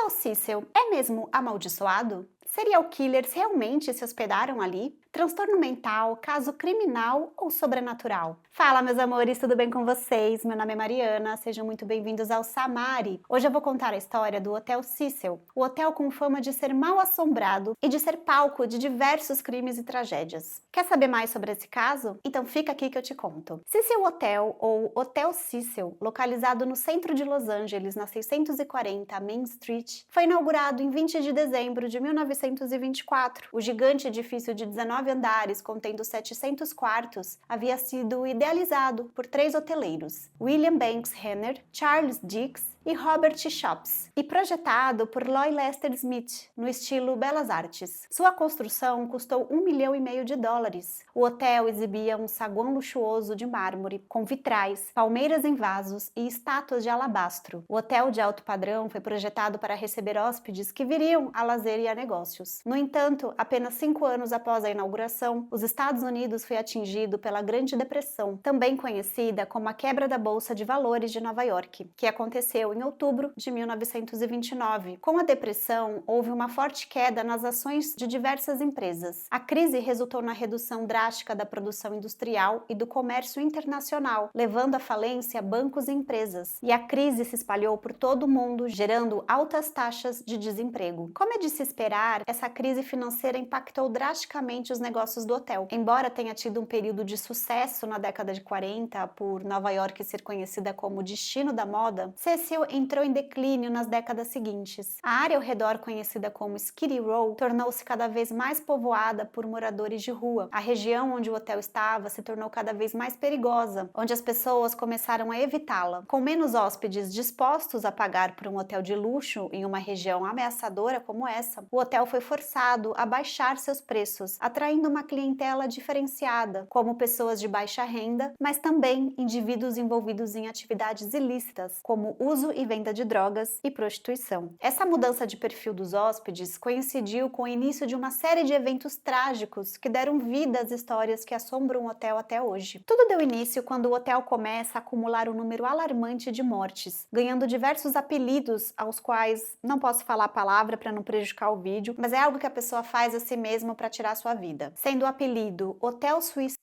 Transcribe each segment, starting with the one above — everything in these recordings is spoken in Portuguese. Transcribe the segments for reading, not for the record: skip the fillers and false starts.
Hotel Cecil é mesmo amaldiçoado? Serial killers realmente se hospedaram ali? Transtorno mental, caso criminal ou sobrenatural? Fala, meus amores, tudo bem com vocês? Meu nome é Mariana, sejam muito bem-vindos ao Samari. Hoje eu vou contar a história do Hotel Cecil, o hotel com fama de ser mal assombrado e de ser palco de diversos crimes e tragédias. Quer saber mais sobre esse caso? Então fica aqui que eu te conto. Cecil Hotel, ou Hotel Cecil, localizado no centro de Los Angeles, na 640 Main Street, foi inaugurado em 20 de dezembro de 1924. O gigante edifício de 19 andares, contendo 700 quartos, havia sido idealizado por 3 hoteleiros, William Banks Henner, Charles Dix e Robert Shops, e projetado por Lloyd Lester Smith, no estilo Belas Artes. Sua construção custou $1,5 milhão de dólares. O hotel exibia um saguão luxuoso de mármore, com vitrais, palmeiras em vasos e estátuas de alabastro. O hotel de alto padrão foi projetado para receber hóspedes que viriam a lazer e a negócios. No entanto, apenas 5 anos após a inauguração, os Estados Unidos foi atingido pela Grande Depressão, também conhecida como a quebra da Bolsa de Valores de Nova York, que aconteceu em outubro de 1929. Com a depressão, houve uma forte queda nas ações de diversas empresas. A crise resultou na redução drástica da produção industrial e do comércio internacional, levando à falência bancos e empresas. E a crise se espalhou por todo o mundo, gerando altas taxas de desemprego. Como é de se esperar, essa crise financeira impactou drasticamente os negócios do hotel. Embora tenha tido um período de sucesso na década de 40, por Nova York ser conhecida como o destino da moda, Cecil entrou em declínio nas décadas seguintes. A área ao redor, conhecida como Skid Row, tornou-se cada vez mais povoada por moradores de rua. A região onde o hotel estava se tornou cada vez mais perigosa, onde as pessoas começaram a evitá-la. Com menos hóspedes dispostos a pagar por um hotel de luxo em uma região ameaçadora como essa, o hotel foi forçado a baixar seus preços, atraindo uma clientela diferenciada, como pessoas de baixa renda, mas também indivíduos envolvidos em atividades ilícitas, como uso e venda de drogas e prostituição. Essa mudança de perfil dos hóspedes coincidiu com o início de uma série de eventos trágicos que deram vida às histórias que assombram o hotel até hoje. Tudo deu início quando o hotel começa a acumular um número alarmante de mortes, ganhando diversos apelidos aos quais não posso falar a palavra para não prejudicar o vídeo, mas é algo que a pessoa faz a si mesma para tirar sua vida, sendo o apelido Hotel Suicídio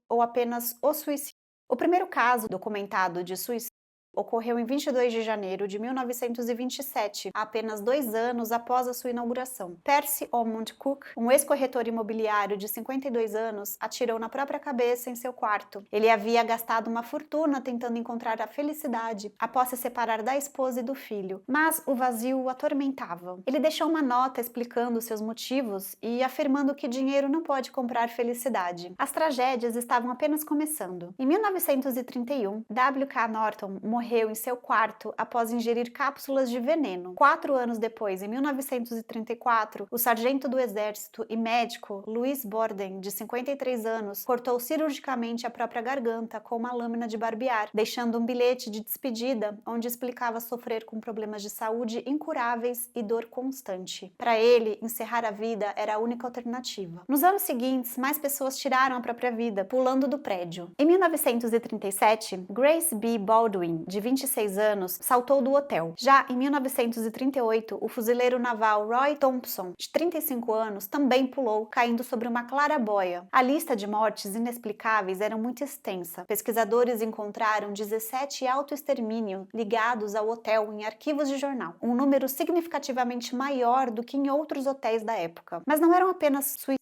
ou apenas O Suicídio. O primeiro caso documentado de suicídio ocorreu em 22 de janeiro de 1927, apenas 2 anos após a sua inauguração. Percy Ormond Cook, um ex-corretor imobiliário de 52 anos, atirou na própria cabeça em seu quarto. Ele havia gastado uma fortuna tentando encontrar a felicidade após se separar da esposa e do filho, mas o vazio o atormentava. Ele deixou uma nota explicando seus motivos e afirmando que dinheiro não pode comprar felicidade. As tragédias estavam apenas começando. Em 1931, W.K. Norton morreu em seu quarto após ingerir cápsulas de veneno. 4 anos depois, em 1934, o sargento do exército e médico Louis Borden, de 53 anos, cortou cirurgicamente a própria garganta com uma lâmina de barbear, deixando um bilhete de despedida onde explicava sofrer com problemas de saúde incuráveis e dor constante. Para ele, encerrar a vida era a única alternativa. Nos anos seguintes, mais pessoas tiraram a própria vida, pulando do prédio. Em 1937, Grace B. Baldwin, de 26 anos, saltou do hotel. Já em 1938, o fuzileiro naval Roy Thompson, de 35 anos, também pulou, caindo sobre uma claraboia. A lista de mortes inexplicáveis era muito extensa. Pesquisadores encontraram 17 autoextermínios ligados ao hotel em arquivos de jornal, um número significativamente maior do que em outros hotéis da época. Mas não eram apenas suicídios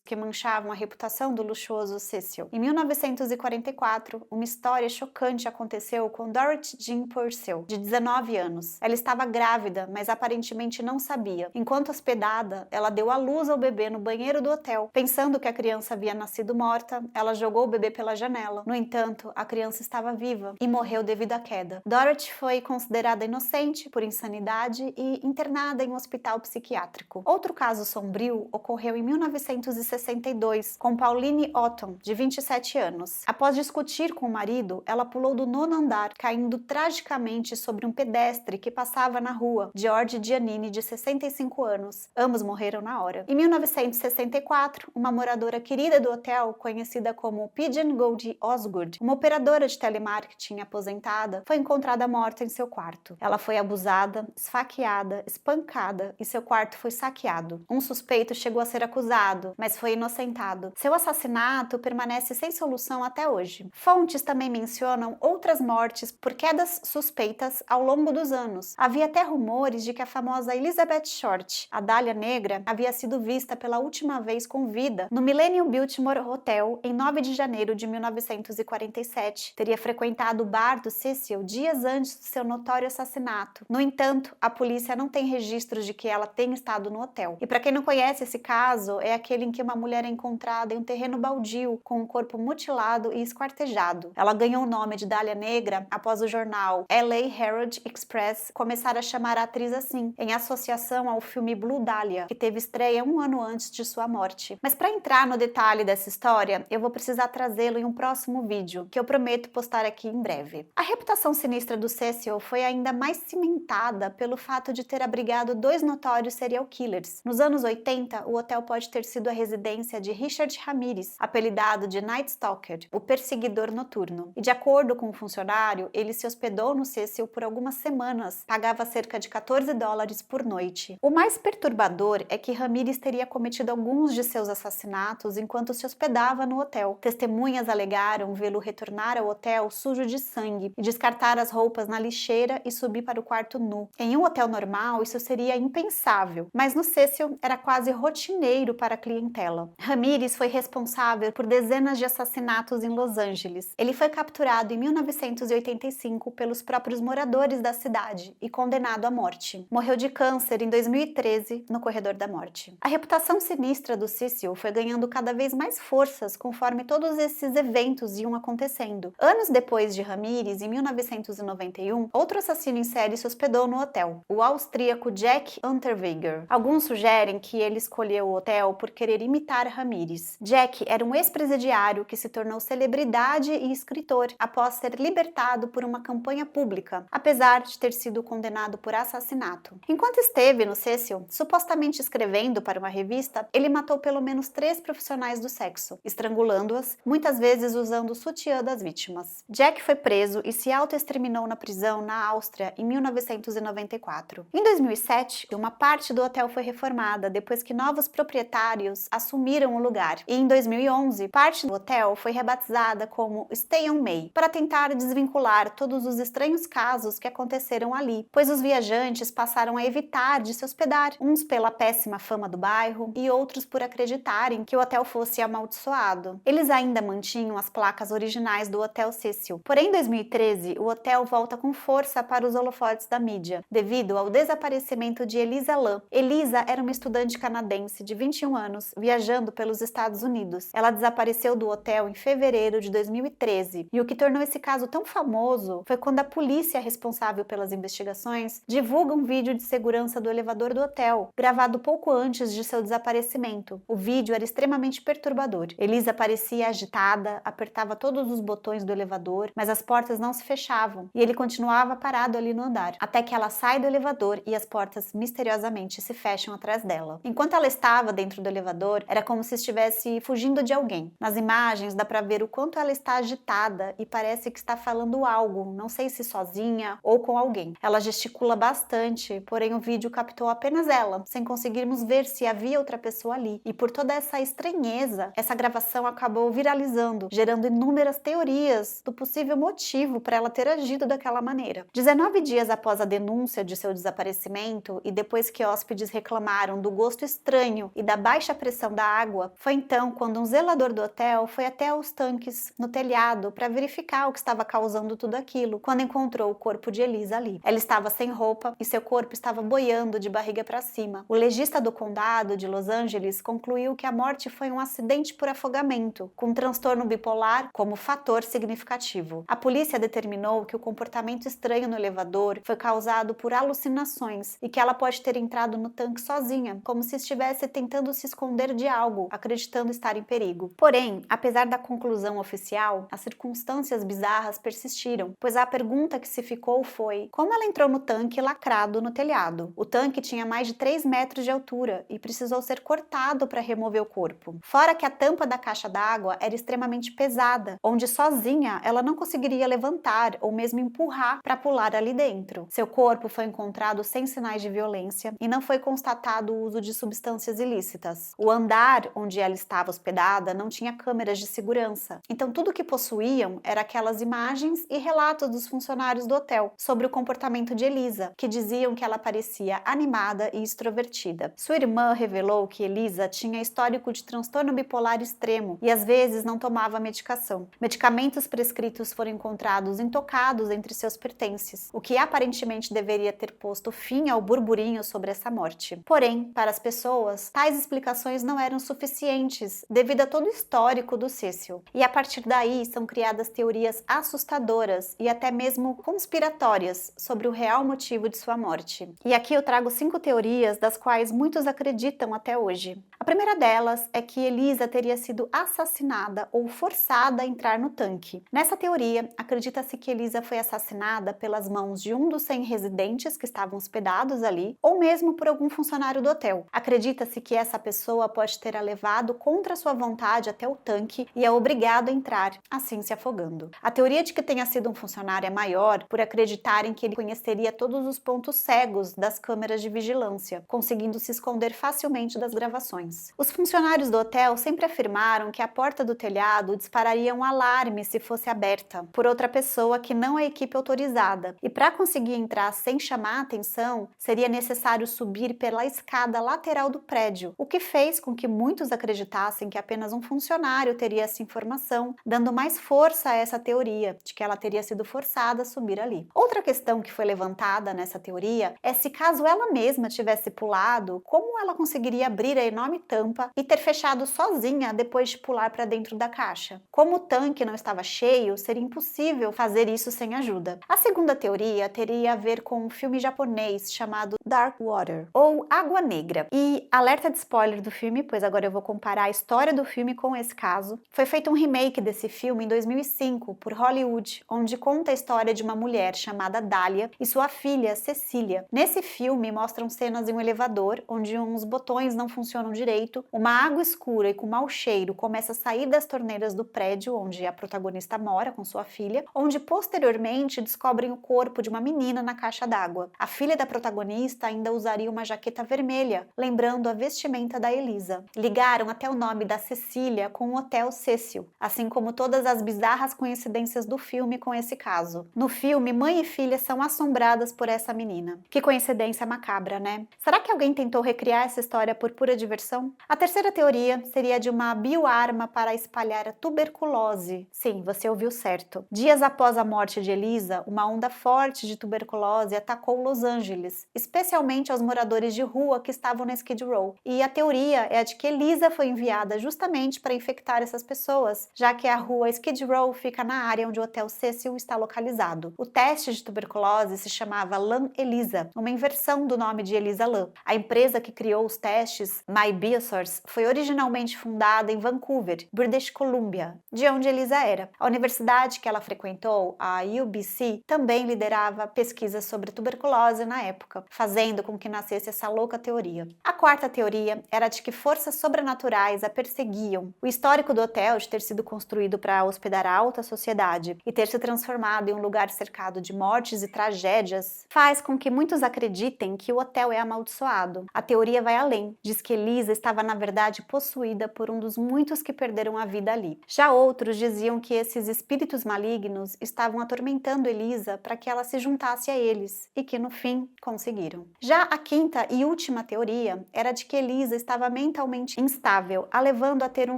que manchavam a reputação do luxuoso Cecil. Em 1944, uma história chocante aconteceu com Dorothy Jean Purcell, de 19 anos. Ela estava grávida, mas aparentemente não sabia. Enquanto hospedada, ela deu à luz ao bebê no banheiro do hotel. Pensando que a criança havia nascido morta, ela jogou o bebê pela janela. No entanto, a criança estava viva e morreu devido à queda. Dorothy foi considerada inocente por insanidade e internada em um hospital psiquiátrico. Outro caso sombrio ocorreu em 1960 1962, com Pauline Otton, de 27 anos. Após discutir com o marido, ela pulou do 9º andar, caindo tragicamente sobre um pedestre que passava na rua, George Giannini, de 65 anos. Ambos morreram na hora. Em 1964, uma moradora querida do hotel, conhecida como Pigeon Goldie Osgood, uma operadora de telemarketing aposentada, foi encontrada morta em seu quarto. Ela foi abusada, esfaqueada, espancada e seu quarto foi saqueado. Um suspeito chegou a ser acusado, mas foi inocentado. Seu assassinato permanece sem solução até hoje. Fontes também mencionam outras mortes por quedas suspeitas ao longo dos anos. Havia até rumores de que a famosa Elizabeth Short, a Dália Negra, havia sido vista pela última vez com vida no Millennium Biltmore Hotel em 9 de janeiro de 1947. Teria frequentado o bar do Cecil dias antes do seu notório assassinato. No entanto, a polícia não tem registros de que ela tenha estado no hotel. E para quem não conhece esse caso, é aquele em que uma mulher é encontrada em um terreno baldio com um corpo mutilado e esquartejado. Ela ganhou o nome de Dália Negra após o jornal LA Herald Express começar a chamar a atriz assim, em associação ao filme Blue Dahlia, que teve estreia 1 ano antes de sua morte. Mas para entrar no detalhe dessa história, eu vou precisar trazê-lo em um próximo vídeo, que eu prometo postar aqui em breve. A reputação sinistra do Cecil foi ainda mais cimentada pelo fato de ter abrigado 2 notórios serial killers. Nos anos 80, o hotel pode ter sido a residência de Richard Ramirez, apelidado de Night Stalker, o perseguidor noturno. E de acordo com um funcionário, ele se hospedou no Cecil por algumas semanas, pagava cerca de $14 por noite. O mais perturbador é que Ramirez teria cometido alguns de seus assassinatos enquanto se hospedava no hotel. Testemunhas alegaram vê-lo retornar ao hotel sujo de sangue e descartar as roupas na lixeira e subir para o quarto nu. Em um hotel normal, isso seria impensável, mas no Cecil era quase rotineiro para a clientela. Ramirez foi responsável por dezenas de assassinatos em Los Angeles. Ele foi capturado em 1985 pelos próprios moradores da cidade e condenado à morte. Morreu de câncer em 2013 no corredor da morte. A reputação sinistra do Cecil foi ganhando cada vez mais forças conforme todos esses eventos iam acontecendo. Anos depois de Ramirez, em 1991, outro assassino em série se hospedou no hotel, o austríaco Jack Unterweger. Alguns sugerem que ele escolheu o hotel por querer imitar Ramirez. Jack era um ex-presidiário que se tornou celebridade e escritor após ser libertado por uma campanha pública, apesar de ter sido condenado por assassinato. Enquanto esteve no Cecil, supostamente escrevendo para uma revista, ele matou pelo menos 3 profissionais do sexo, estrangulando-as, muitas vezes usando o sutiã das vítimas. Jack foi preso e se autoexterminou na prisão na Áustria em 1994. Em 2007, uma parte do hotel foi reformada depois que novos proprietários assumiram o lugar. E em 2011, parte do hotel foi rebatizada como Stay on May, para tentar desvincular todos os estranhos casos que aconteceram ali, pois os viajantes passaram a evitar de se hospedar, uns pela péssima fama do bairro e outros por acreditarem que o hotel fosse amaldiçoado. Eles ainda mantinham as placas originais do Hotel Cecil. Porém, em 2013, o hotel volta com força para os holofotes da mídia, devido ao desaparecimento de Elisa Lam. Elisa era uma estudante canadense de 21 anos, viajando pelos Estados Unidos. Ela desapareceu do hotel em fevereiro de 2013, e o que tornou esse caso tão famoso foi quando a polícia responsável pelas investigações divulga um vídeo de segurança do elevador do hotel, gravado pouco antes de seu desaparecimento. O vídeo era extremamente perturbador. Elisa parecia agitada, apertava todos os botões do elevador, mas as portas não se fechavam, e ele continuava parado ali no andar, até que ela sai do elevador e as portas misteriosamente se fecham atrás dela. Enquanto ela estava dentro do elevador, era como se estivesse fugindo de alguém. Nas imagens dá pra ver o quanto ela está agitada e parece que está falando algo, não sei se sozinha ou com alguém. Ela gesticula bastante, porém o vídeo captou apenas ela, sem conseguirmos ver se havia outra pessoa ali. E por toda essa estranheza, essa gravação acabou viralizando, gerando inúmeras teorias do possível motivo para ela ter agido daquela maneira. 19 dias após a denúncia de seu desaparecimento e depois que hóspedes reclamaram do gosto estranho e da baixa pressão da água, foi então quando um zelador do hotel foi até os tanques no telhado para verificar o que estava causando tudo aquilo, quando encontrou o corpo de Elisa ali. Ela estava sem roupa e seu corpo estava boiando de barriga para cima. O legista do condado de Los Angeles concluiu que a morte foi um acidente por afogamento, com transtorno bipolar como fator significativo. A polícia determinou que o comportamento estranho no elevador foi causado por alucinações e que ela pode ter entrado no tanque sozinha, como se estivesse tentando se esconder de fazia algo, acreditando estar em perigo. Porém, apesar da conclusão oficial, as circunstâncias bizarras persistiram, pois a pergunta que se ficou foi: como ela entrou no tanque lacrado no telhado? O tanque tinha mais de 3 metros de altura e precisou ser cortado para remover o corpo. Fora que a tampa da caixa d'água era extremamente pesada, onde sozinha ela não conseguiria levantar ou mesmo empurrar para pular ali dentro. Seu corpo foi encontrado sem sinais de violência e não foi constatado o uso de substâncias ilícitas. O andar onde ela estava hospedada não tinha câmeras de segurança, então tudo que possuíam era aquelas imagens e relatos dos funcionários do hotel sobre o comportamento de Elisa, que diziam que ela parecia animada e extrovertida. Sua irmã revelou que Elisa tinha histórico de transtorno bipolar extremo e às vezes não tomava medicação. Medicamentos prescritos foram encontrados intocados entre seus pertences, o que aparentemente deveria ter posto fim ao burburinho sobre essa morte. Porém, para as pessoas, tais explicações não eram suficientes devido a todo o histórico do Cecil. E a partir daí são criadas teorias assustadoras e até mesmo conspiratórias sobre o real motivo de sua morte. E aqui eu trago 5 teorias das quais muitos acreditam até hoje. A primeira delas é que Elisa teria sido assassinada ou forçada a entrar no tanque. Nessa teoria, acredita-se que Elisa foi assassinada pelas mãos de um dos 100 residentes que estavam hospedados ali, ou mesmo por algum funcionário do hotel. Acredita-se que essa pessoa pode ter a levado contra sua vontade até o tanque e a obrigado a entrar, assim se afogando. A teoria de que tenha sido um funcionário é maior por acreditarem que ele conheceria todos os pontos cegos das câmeras de vigilância, conseguindo se esconder facilmente das gravações. Os funcionários do hotel sempre afirmaram que a porta do telhado dispararia um alarme se fosse aberta por outra pessoa que não a equipe autorizada, e para conseguir entrar sem chamar a atenção, seria necessário subir pela escada lateral do prédio, o que fez com que muitos acreditassem que apenas um funcionário teria essa informação, dando mais força a essa teoria de que ela teria sido forçada a subir ali. Outra questão que foi levantada nessa teoria é se caso ela mesma tivesse pulado, como ela conseguiria abrir a enorme tampa e ter fechado sozinha depois de pular para dentro da caixa. Como o tanque não estava cheio, seria impossível fazer isso sem ajuda. A segunda teoria teria a ver com um filme japonês chamado Dark Water, ou Água Negra. E alerta de spoiler do filme, pois agora eu vou comparar a história do filme com esse caso. Foi feito um remake desse filme em 2005 por Hollywood, onde conta a história de uma mulher chamada Dahlia e sua filha Cecília. Nesse filme mostram cenas em um elevador, onde uns botões não funcionam direito, uma água escura e com mau cheiro começa a sair das torneiras do prédio onde a protagonista mora com sua filha, onde posteriormente descobrem o corpo de uma menina na caixa d'água. A filha da protagonista ainda usaria uma jaqueta vermelha, lembrando a vestimenta da Elisa. Ligaram até o nome da Cecília com o Hotel Cecil, assim como todas as bizarras coincidências do filme com esse caso. No filme, mãe e filha são assombradas por essa menina. Que coincidência macabra, né? Será que alguém tentou recriar essa história por pura diversão? A terceira teoria seria de uma bioarma para espalhar a tuberculose. Sim, você ouviu certo. Dias após a morte de Elisa, uma onda forte de tuberculose atacou Los Angeles, especialmente aos moradores de rua que estavam na Skid Row. E a teoria é a de que Elisa foi enviada justamente para infectar essas pessoas, já que a rua Skid Row fica na área onde o Hotel Cecil está localizado. O teste de tuberculose se chamava Lam Elisa, uma inversão do nome de Elisa Lam. A empresa que criou os testes, My Biosource, foi originalmente fundada em Vancouver, British Columbia, de onde Elisa era. A universidade que ela frequentou, a UBC, também liderava pesquisas sobre tuberculose na época, fazendo com que nascesse essa louca teoria. A quarta teoria era de que forças sobrenaturais a perseguiam. O histórico do hotel de ter sido construído para hospedar a alta sociedade e ter se transformado em um lugar cercado de mortes e tragédias faz com que muitos acreditem que o hotel é amaldiçoado. A teoria vai além, diz que Elisa estava na verdade possuída por um dos muitos que perderam a vida ali. Já outros diziam que esses espíritos malignos estavam atormentando Elisa para que ela se juntasse a eles e que no fim conseguiram. Já a quinta e última teoria era de que Elisa estava mentalmente instável, a levando a ter um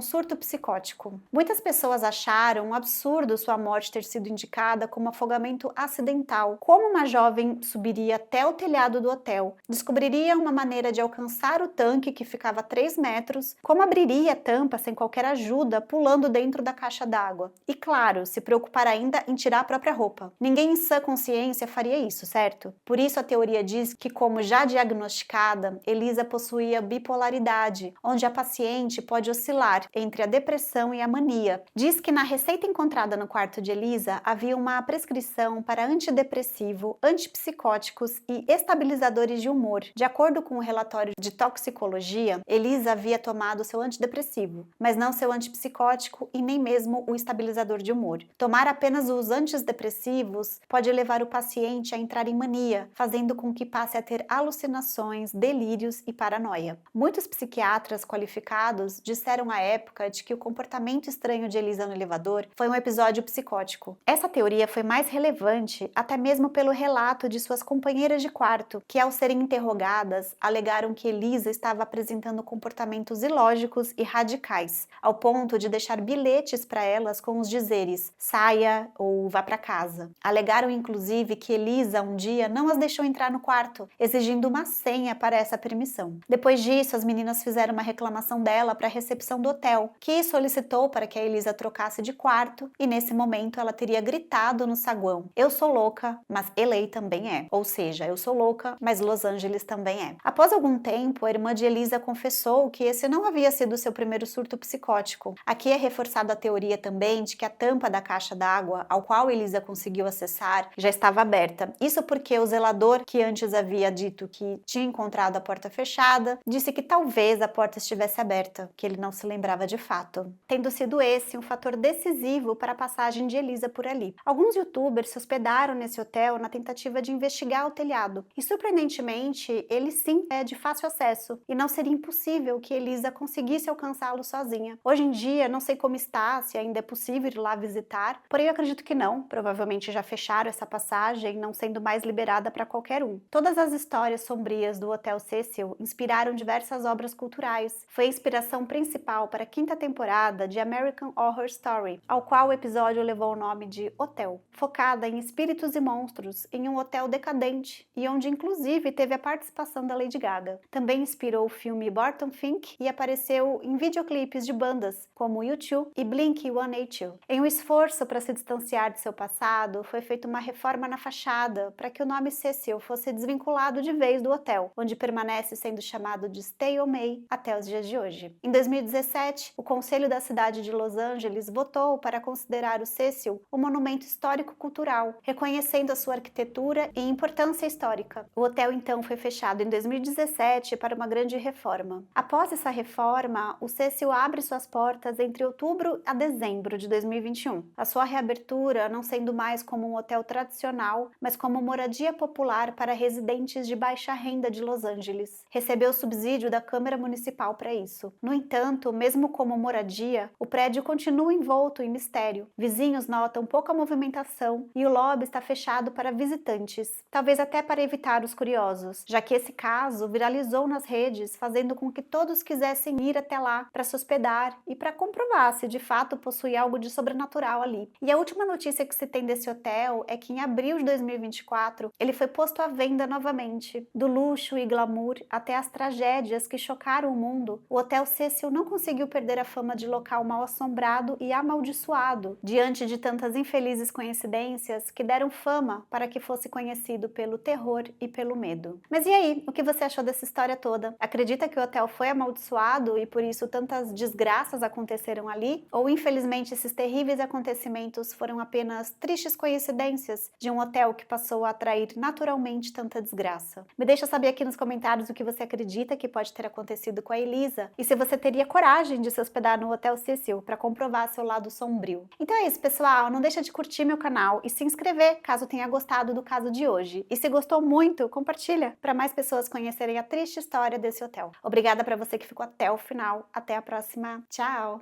surto psicótico. Muitas pessoas acharam um absurdo sua morte ter sido indicada como afogamento acidental. Como uma jovem subiria até o telhado do hotel, descobriria uma maneira de alcançar o tanque que ficava a 3 metros, como abriria a tampa sem qualquer ajuda, pulando dentro da caixa d'água. E claro, se preocupar ainda em tirar a própria roupa. Ninguém em sã consciência faria isso, certo? Por isso a teoria diz que, como já diagnosticada, Elisa possuía bipolaridade, onde a paciente pode oscilar entre a depressão e a mania. Diz que na receita encontrada no quarto de Elisa havia uma prescrição para antidepressivo, antipsicóticos e estabilizadores de humor. De acordo com o relatório de toxicologia, Elisa havia tomado seu antidepressivo, mas não seu antipsicótico e nem mesmo o estabilizador de humor. Tomar apenas os antidepressivos pode levar o paciente a entrar em mania, fazendo com que passe a ter alucinações, delírios e paranoia. Muitos psiquiatras qualificados disseram à época de que o comportamento estranho de Elisa no elevador foi um episódio psicótico. Essa teoria foi mais relevante até mesmo pelo relato de suas companheiras de quarto, que ao serem interrogadas, alegaram que Elisa estava apresentando comportamentos ilógicos e radicais, ao ponto de deixar bilhetes para elas com os dizeres "saia" ou "vá para casa". Alegaram inclusive que Elisa um dia não as deixou entrar no quarto, exigindo uma senha para essa permissão. Depois disso, as meninas fizeram uma reclamação dela para a recepção do hotel, que solicitou para que a Elisa trocasse de quarto, e nesse momento ela teria gritado no saguão: "Eu sou louca, mas LA também é". Ou seja, eu sou louca, mas Los Angeles também é. Após algum tempo, a irmã de Elisa confessou que esse não havia sido seu primeiro surto psicótico. Aqui é reforçada a teoria também de que a tampa da caixa d'água, ao qual Elisa conseguiu acessar, já estava aberta. Isso porque o zelador, que antes havia dito que tinha encontrado a porta fechada, disse que talvez a porta estivesse aberta, que ele não se lembrava de fato, tendo sido esse um fator decisivo para a passagem de Elisa por ali. Alguns youtubers se hospedaram nesse hotel na tentativa de investigar o telhado, e surpreendentemente, ele sim é de fácil acesso, e não seria impossível que Elisa conseguisse alcançá-lo sozinha. Hoje em dia, não sei como está, se ainda é possível ir lá visitar, porém eu acredito que não, provavelmente já fecharam essa passagem, não sendo mais liberada para qualquer um. Todas as histórias sombrias do Hotel Cecil inspiraram diversas obras culturais. Foi a inspiração principal para a 5ª temporada de American Horror Story, ao qual o episódio levou o nome de Hotel, focada em espíritos e monstros em um hotel decadente e onde inclusive teve a participação da Lady Gaga. Também inspirou o filme Barton Fink e apareceu em videoclipes de bandas como U2 e Blink-182. Em um esforço para se distanciar de seu passado, foi feita uma reforma na fachada para que o nome Cecil fosse desvinculado de vez do hotel, onde permanece sendo chamado de Stay on May até os dias de hoje. Em 2017, o Conselho da cidade de Los Angeles votou para considerar o Cecil um monumento histórico-cultural, reconhecendo a sua arquitetura e importância histórica. O hotel então foi fechado em 2017 para uma grande reforma. Após essa reforma, o Cecil abre suas portas entre outubro a dezembro de 2021. A sua reabertura não sendo mais como um hotel tradicional, mas como moradia popular para residentes de baixa renda de Los Angeles. Recebeu subsídio da Câmara Municipal para isso. No entanto, mesmo como moradia, o prédio continua envolto em mistério. Vizinhos notam pouca movimentação e o lobby está fechado para visitantes, talvez até para evitar os curiosos, já que esse caso viralizou nas redes, fazendo com que todos quisessem ir até lá para se hospedar e para comprovar se de fato possui algo de sobrenatural ali. E a última notícia que se tem desse hotel é que em abril de 2024 ele foi posto à venda novamente. Do luxo e glamour até as tragédias que chocaram o mundo, o Hotel Cecil não conseguiu perder a fama de local mal assombrado e amaldiçoado, diante de tantas infelizes coincidências que deram fama para que fosse conhecido pelo terror e pelo medo. Mas e aí, o que você achou dessa história toda? Acredita que o hotel foi amaldiçoado e por isso tantas desgraças aconteceram ali? Ou infelizmente esses terríveis acontecimentos foram apenas tristes coincidências de um hotel que passou a atrair naturalmente tanta desgraça? Me deixa saber aqui nos comentários o que você acredita que pode ter acontecido com a Elisa e se você teria coragem de se hospedar no Hotel Cecil para comprovar seu lado sombrio. Então é isso, pessoal, não deixa de curtir meu canal e se inscrever caso tenha gostado do caso de hoje. E se gostou muito, compartilha para mais pessoas conhecerem a triste história desse hotel. Obrigada para você que ficou até o final. Até a próxima. Tchau!